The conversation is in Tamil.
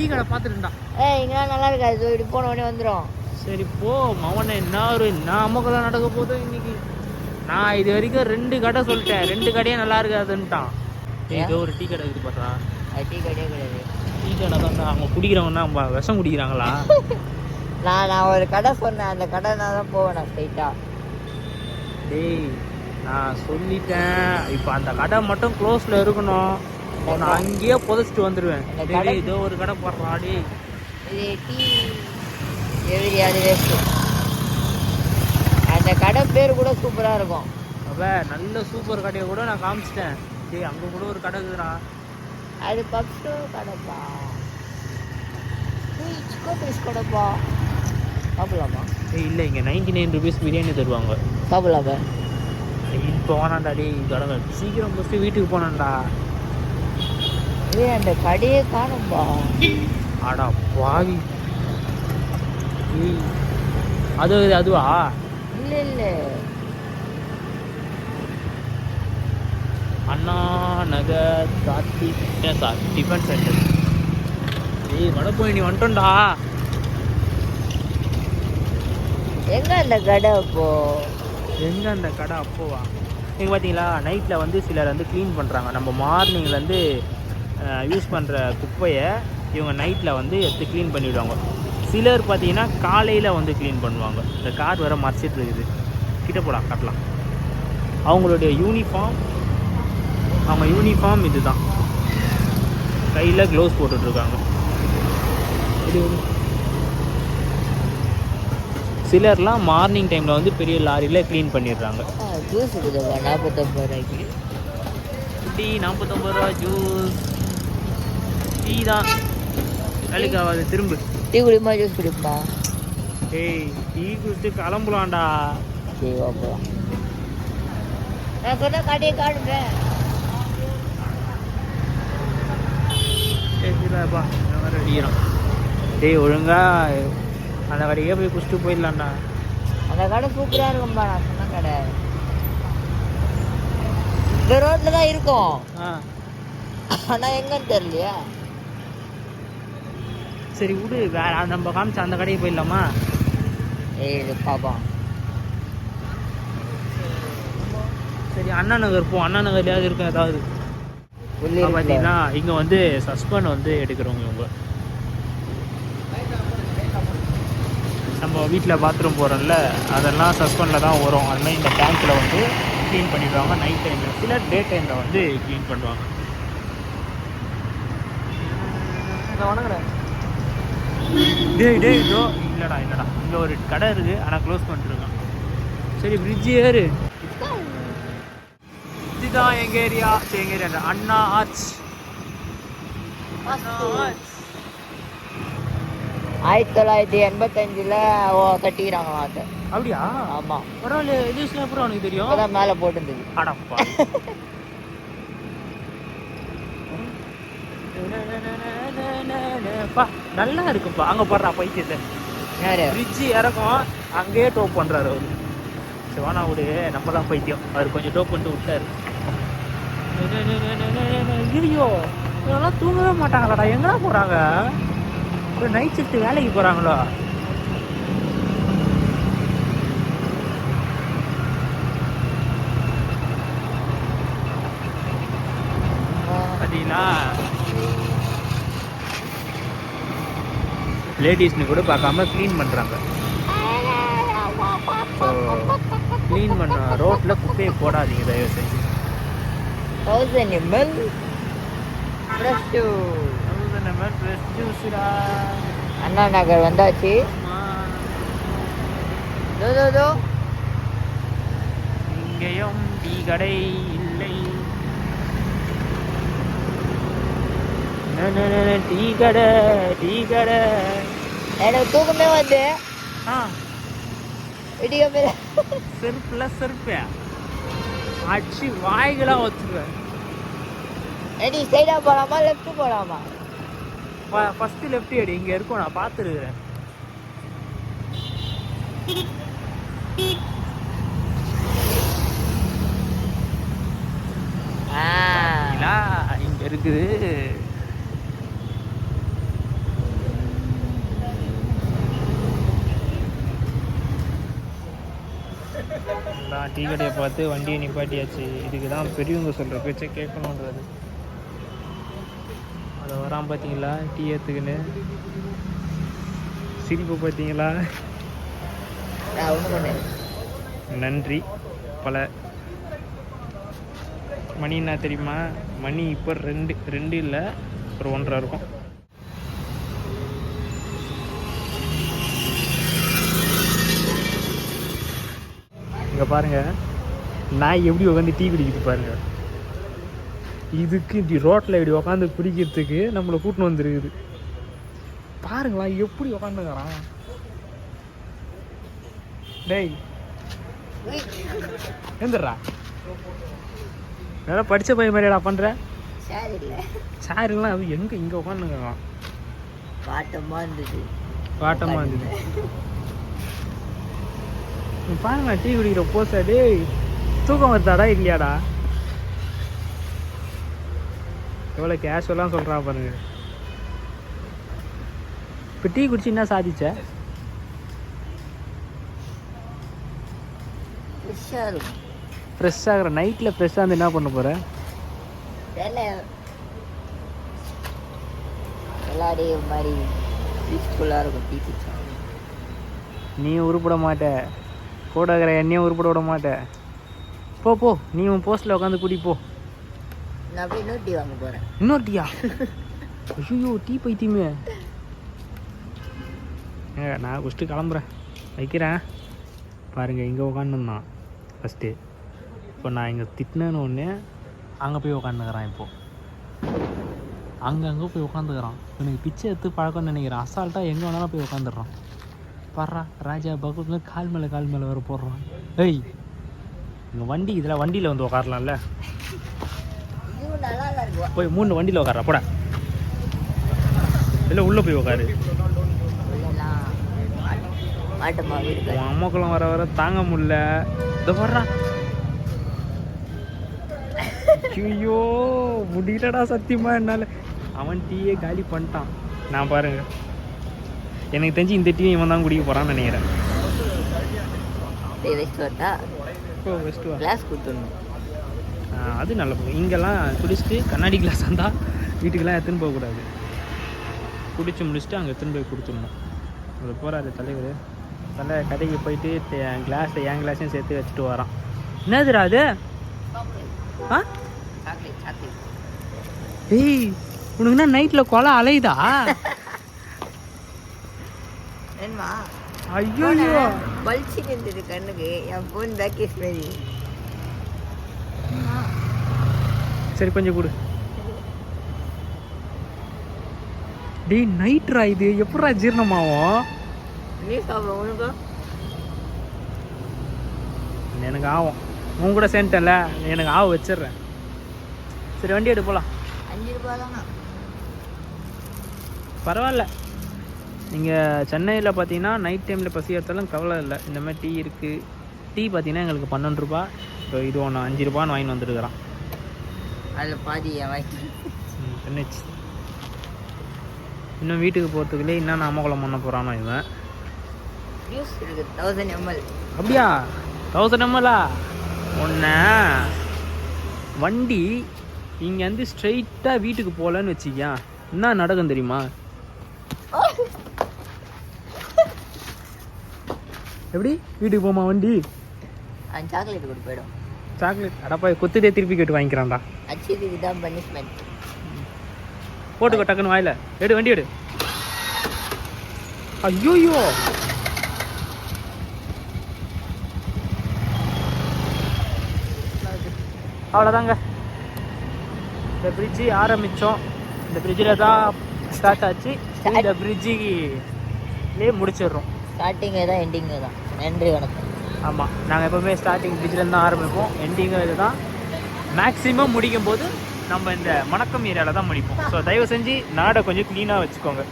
டீ கடை பார்த்துட்டுண்டா. இங்கெல்லாம் நல்லா இருக்காது, இப்படி போன உடனே வந்துடும். சரி போ மவனை. என்ன அம்மக்கெல்லாம் நடக்க போதோ இன்னைக்கு. நான் இது வரைக்கும் 2 கடை சொல்லிட்டேன், 2 கடையே நல்லா இருக்காதுன்ட்டான். ஏதோ ஒரு டீ கடை இருக்குது பார்த்தா. அது டீ கடையே கிடையாது, டீ கடை தான். அவங்க குடிக்கிறவங்கன்னா விஷம் குடிக்கிறாங்களா? நான் ஒரு கடை சொன்னேன், அந்த கடை நான் தான் போவேன் ஸ்ட்ரைட்டா. டேய் நான் சொல்லிட்டேன், இப்போ அந்த கடை மட்டும் க்ளோஸில் இருக்கணும். நான் அங்கேயே புதைச்சிட்டு வந்துடுவேன். ஏதோ ஒரு கடை போடுறா. டே இது டீ எவிரியாது வேஸ்ட்டு. அந்த கடை பேர் கூட சூப்பராக இருக்கும். அவன் நல்ல சூப்பர் கடையை கூட நான் காமிச்சிட்டேன். டேய் அங்கே கூட ஒரு கடை இருக்குதுடா. அது பப்ஸோ கடைப்பா, சிக்கோ பீஸ் கடைப்பா. சாப்பிடலாமா? இல்லை இங்கே 99 rupees பிரியாணி தருவாங்க. சாப்பிடலாமா? இப்போ வேணாண்டா. டேய் கடை சீக்கிரம் ஃபஸ்ட்டு வீட்டுக்கு போனான்டா. அந்த கடையே காணும்பா. ஆடா பாவி. அதுவா? இல்லை அண்ணா நகர் டிஃபன் சென்டர். ஏய் வட போய் நீ வந்துட்டோம்டா. எங்க அந்த கடை அப்போ? எங்கே அந்த கடை அப்போவா? நீங்கள் பார்த்தீங்களா, நைட்டில் வந்து சிலர் வந்து க்ளீன் பண்ணுறாங்க. நம்ம மார்னிங்லேருந்து யூஸ் பண்ணுற குப்பையை இவங்க நைட்டில் வந்து எடுத்து க்ளீன் பண்ணிவிடுவாங்க. சிலர் பார்த்தீங்கன்னா காலையில் வந்து க்ளீன் பண்ணுவாங்க. இந்த கார் வேறு மறைச்சிட்டு இருக்குது. கிட்ட போலாம் காட்டலாம். அவங்களுடைய யூனிஃபார்ம் இது தான். கையில் க்ளவுஸ் போட்டுட்ருக்காங்க. சிலர்லாம் மார்னிங் டைமில் வந்து பெரிய லாரியில் க்ளீன் பண்ணிடுறாங்க. ஜூஸ் இருக்குதுப்பா 49 ரூபாய்க்கு. டீ 49 ரூபா. ஜூஸ் டீ தான் வேலைக்கு ஆகாது. திரும்ப டீ குடிப்பா, ஜூஸ் குடிப்பா. ஏய் டீ குடிச்சிட்டு கிளம்பலாம்டா. சரி வாப்பலாம். நான் சொன்ன கடையை காணுறேன். சரிப்பா வேறு அடிக்கிறோம். டேய் ஒழுங்கா அந்த கடைக்கே போய் குடிச்சிட்டு போயிடலாம்டா. அந்த கடை சூப்பராக இருக்கும்பா, நான் சொன்ன கடை. இந்த ரோட்டில் தான் இருக்கும், ஆனால் எங்கன்னு தெரியலையா. சரி விடு, வேற நம்ம காமிச்ச அந்த கடைக்கு போயிடலாமா? இது பாப்போம். சரி அண்ணா நகர் போ. அண்ணா நகர்லையாவது இருக்கும் ஏதாவது. பார்த்தீங்கன்னா இங்கே வந்து சஸ்பெண்ட் வந்து எடுக்கிறவங்க இவங்க. நம்ம வீட்டில் பாத்ரூம் போகிறோம்ல, அதெல்லாம் சஸ்பெண்டில் தான் வரும். அதுமாதிரி இந்த டேங்க்கில் வந்து க்ளீன் பண்ணிடுவாங்க நைட் டைமில். சில டே டைமில் வந்து க்ளீன் பண்ணுவாங்க. வணங்குறேன். டேய் இல்லைடா இங்கே ஒரு கடை இருக்குது, ஆனால் க்ளோஸ் பண்ணிட்டுருக்கான். சரி பிரிட்ஜ் ஏறு. இதுதான் எங்கள் ஏரியா. அண்ணா ஆர்ச். 1985 கட்டிக்கிறாங்களா அது? அப்படியா? ஆமாம். பரவாயில்ல. எதுவும் அப்புறம் அவனுக்கு தெரியும். அதான் மேலே போட்டுருந்தது. அடப்பா. நல்லா இருக்குப்பா. அங்கே போடுறா பைத்தியத்தை. பிரிட்ஜு இறக்கும், அங்கேயே டோப் பண்ணுறாரு அவரு. சிவானா விடு, நம்ம தான் பைத்தியம். அவர் கொஞ்சம் டோப் பண்ணிட்டு விட்டாரு. ஐயோ இதெல்லாம் தூங்கவே மாட்டாங்களாடா. எங்கடா போகிறாங்க? ஒரு நைட் ஷிஃப்ட் வேலைக்கு போகிறாங்களோ? பார்த்தீங்களா, லேடிஸ்னு கூட பார்க்காம க்ளீன் பண்ணுறாங்க. ஸோ க்ளீன் பண்ண ரோட்டில் குப்பையை போடாதீங்க தயவு செஞ்சு. 1000 ml ஃப்ரெஷ் ஜூஸ்டா. அண்ணா நகர் வந்தாச்சு. இங்கேயும் டீ கடை இல்லை. டீ கடை எனக்கு தூக்கமே வந்து செருப்பு அடிச்சு வாய்களாக வச்சுருவேன். நீ ஸ்ட்ரைட்டா போலாமா லெஃப்ட் போலாமா? ஃபர்ஸ்ட் லெஃப்ட் அடி. இங்கே இருக்கும், நான் பார்த்துருக்குறேன். இங்கே இருக்குது. டீ கடையை பார்த்து வண்டியை நிப்பாட்டியாச்சு. இதுக்கு தான் பெரியவங்க சொல்கிற பேச்சை கேட்கணுன்றது. அதை வரான் பார்த்தீங்களா டீ ஏற்றுக்குன்னு. சிரிப்பு பார்த்தீங்களா. நன்றி. பல மணி என்ன தெரியுமா? மணி இப்போ ரெண்டு இல்லை, ஒரு 1:30 இருக்கும். இங்கே பாருங்கள், நாய் எப்படி உட்காந்து டீ குடிக்குது பாருங்கள். இதுக்கு இப்படி ரோட்டில் இப்படி உட்காந்து குடிக்கிறதுக்கு நம்மளை கூட்டின்னு வந்துருக்குது. பாருங்களா எப்படி உட்காந்துக்கிறான். டேய் எந்திரா, வேற படித்த பையன் மாதிரிடா பண்ணுற. சாருலாம் அது எங்கே இங்கே உட்காந்துக்கிறான். பாட்டமாக இருந்தது. பாருங்களா டீ குடிக்கிற போசா. டேய் தூக்கம் வருதாடா இல்லையாடா? எவ்வளோ கேஷுவலாக சொல்கிறான் பாருங்க. இப்போ டீ குடிச்சு என்ன சாதிச்ச? ஃப்ரெஷ்ஷாகிற நைட்டில் ஃப்ரெஷ்ஷாக வந்து என்ன பண்ண போகிற? நீ உருப்பட மாட்ட, கூட இருக்கிற என்னையும் உருப்பட விட மாட்ட. போ நீ உன் போஸ்ட்டில் உட்காந்து குடி போ. நான் அப்படியே இன்னொரு டீ வாங்க போகிறேன். இன்னொரு டீயா? ஐயோ டீ பைத்தியமே. நான் ஃபஸ்ட்டு கிளம்புறேன், வைக்கிறேன். பாருங்கள் இங்கே உட்காந்துருந்தான் ஃபஸ்ட்டு. இப்போ நான் இங்கே திட்டினேன்னு ஒன்று அங்கே போய் உட்காந்துக்கிறான். இப்போது அங்கே போய் உட்காந்துக்கிறான். எனக்கு பிச்சை எடுத்து பழக்கம்னு நினைக்கிறேன். அசால்ட்டாக எங்கே வேணாலும் போய் உட்காந்துடுறான். பர்றா ராஜா பகவத்ல கால் மேலே வர போடுறான். ஏய் இங்கே வண்டி இதில் வண்டியில் வந்து உட்காரலாம்ல. போய் 3 வண்டியில் உட்காரா போட. இல்லை உள்ளே போய் உட்காரு. அம்மாக்குள்ளம் வர தாங்க முடியல. இதை வர்றான். ஐயோ முடியலடா சத்தியமா என்னால். அவன் டீயே காலி பண்ணிட்டான். நான் பாருங்க, எனக்கு தெரிஞ்சு இந்த டீ இவன் தான் குடிக்க போகிறான்னு நினைக்கிறேன். அது நல்ல போகும். இங்கெல்லாம் குடிச்சிட்டு கண்ணாடி கிளாஸ் இருந்தால் வீட்டுக்கெல்லாம் எடுத்துன்னு போகக்கூடாது. குடிச்சு முடிச்சுட்டு அங்கே எடுத்துன்னு போய் கொடுத்துடணும். அது போகிறாரு தலைவர். கடைக்கு போயிட்டு கிளாஸில் என் கிளாஸையும் சேர்த்து வச்சுட்டு வரான். என்னதுடா அது? ஏய் உனக்கு என்ன நைட்டில் கொலை அலையுதா? ஐயோ பல்சி இருந்தது கண்ணுக்கு. என் ஃபோன் பேக்கேஜ் மாதிரி. சரி கொஞ்சம் கொடு. டேய் நைட்ரா இது, எப்படா ஜீரணமாகும்? நீ சாப்பிட உனக்கு எனக்கு ஆகும். உன் கூட சேர்ந்துட்டல, எனக்கு ஆக வச்சிடுறேன். சரி வண்டி எடு போகலாம். 5 ரூபாய் தானா? பரவாயில்ல. நீங்கள் சென்னையில் பார்த்தீங்கன்னா நைட் டைமில் பசி எடுத்தாலும் கவலை இல்லை. இந்த மாதிரி டீ இருக்குது. டீ பார்த்தீங்கன்னா எங்களுக்கு 12 ரூபா. இப்போ இது ஒன்று 5 ரூபான்னு வாங்கி வந்துருக்குறான். அதில் பாதி என்னச்சு இன்னும் வீட்டுக்கு போகிறதுக்குள்ளே இன்னும் அம்மகுளம் பண்ண போகிறானோ இவன். 1000 ml. அப்படியா? 1000 ml-ஆ? ஒன்று வண்டி இங்கேருந்து ஸ்ட்ரெயிட்டாக வீட்டுக்கு போகலன்னு வச்சுக்கியா என்ன நடக்கும் தெரியுமா? எப்படி வீட்டுக்கு போமா வண்டி? சாக்லேட் கொடு போயிடும். சாக்லேட் அடப்பா கொத்துதே திருப்பி கேட்டு வாங்கிக்கிறான்டா. அச்சிதுக்கு தான் பனிஷ்மெண்ட். போட்டுக்கோ டக்குன்னு வாயில. எடு வண்டி எடு. ஐயோயோ அவ்வளோதாங்க. இந்த பிரிட்ஜு ஆரம்பித்தோம். இந்த பிரிட்ஜில் தான் ஸ்டார்ட் ஆச்சு. இந்த பிரிட்ஜிலே முடிச்சிடுறோம். ஸ்டார்டிங்கே தான் எண்டிங்கே தான். நன்றி வணக்கம். ஆமாம், நாங்கள் எப்போவுமே ஸ்டார்டிங் பிரிட்ஜில் தான் ஆரம்பிப்போம், எண்டிங்கும் இது தான். மேக்ஸிமம் முடிக்கும் போது நம்ம இந்த மணக்கம் ஏரியாவில் தான் முடிப்போம். ஸோ தயவு செஞ்சு நாடை கொஞ்சம் க்ளீனாக வச்சுக்கோங்க.